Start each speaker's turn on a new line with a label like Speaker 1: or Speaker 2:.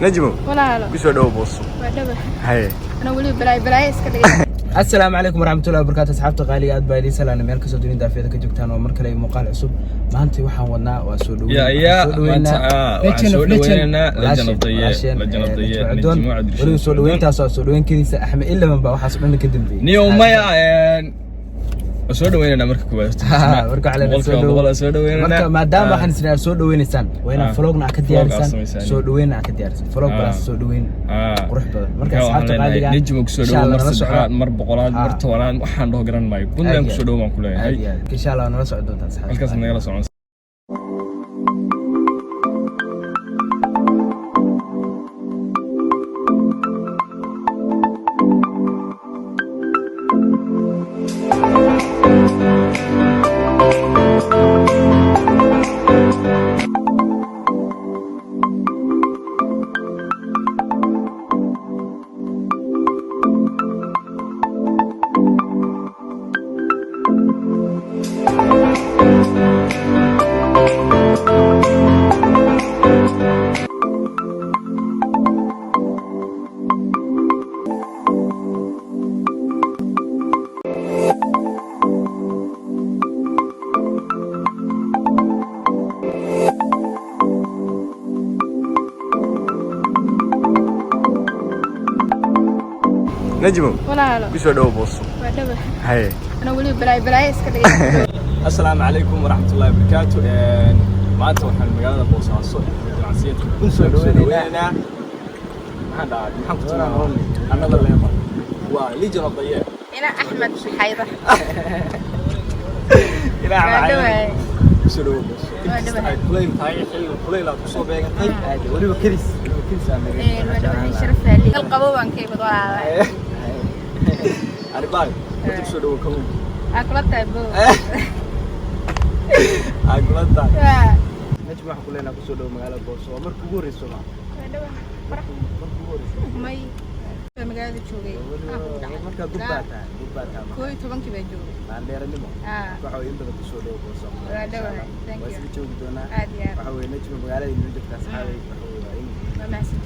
Speaker 1: نجمو
Speaker 2: ولا لا
Speaker 1: كسو دو بوصو
Speaker 2: ودبه
Speaker 1: هاي
Speaker 2: انا ولي بلاي اسك دغ
Speaker 3: السلام عليكم ورحمة الله وبركاته أصحابتي غالية أد بايدي سلام مeel kasoo dunin daafiyada ka joogtaan oo mar kale muuqaal cusub maanta waxaan wadnaa waa soo dhaweynaa Legend of the Year wali soo dhaweyntaas oo soo dhaweynkiisa Axmed Ilaman baa waxaas dhan ka dambeeyay
Speaker 1: niyo maya soo dhaweynaa marka koowaad
Speaker 3: marka xalay soo dhaweynaa marka maadaama waxaan isna soo dhaweynaysaan waa inaan vlogna ka diyaarsan soo dhaweynaa ka diyaarsan vlog balaas soo dhaweyn qurux badan marka asxaabta qaaliga
Speaker 1: nijmo ku soo dhaweyn mar saddexaad mar boqolaad mar tobanaad waxaan dhaho garan maayo bundan ku soo dhaweyn ku leeyahay
Speaker 3: insha Allah nala socdo doontaan asxaabta
Speaker 1: halkaas nagala socon نجمو
Speaker 2: ولا لا
Speaker 1: كسو دو بوصو
Speaker 2: ودبه
Speaker 1: هاي
Speaker 2: انا ولي بلاي اسك دغ
Speaker 1: السلام عليكم ورحمة الله وبركاته maanta waxaan magaalada Boosaaso ganacsiyeed ku soo dhaweynaa maxaan ku tilmaamayaa another level waa Legend of the Year
Speaker 2: ina Axmed Xayda
Speaker 1: ila Axmed soo dhaweynaa kulay tahay xilli kulay la ku soo beegantay waliba kiris
Speaker 2: wadabه sharaf leh qalqabo baan kay badalaa
Speaker 1: arbaay ku soo dhaweeyay
Speaker 2: akulata bo
Speaker 1: akulata
Speaker 3: نجم waxaan ku leenahay ku soo dhaw magaalada Boosaaso markii ugu horeyso
Speaker 2: wadabه may magaalada joogay
Speaker 3: marka gubbaata
Speaker 2: kooy 10 baa joogay
Speaker 3: aan dheeranimo waxa weeye inta ku soo dhaw Boosaaso
Speaker 2: wadabه thank you
Speaker 3: waa joogi doonaa
Speaker 2: aad iyo
Speaker 3: waxa weeye najm magaalada inuu dadka asxaabay
Speaker 2: ma mahadsan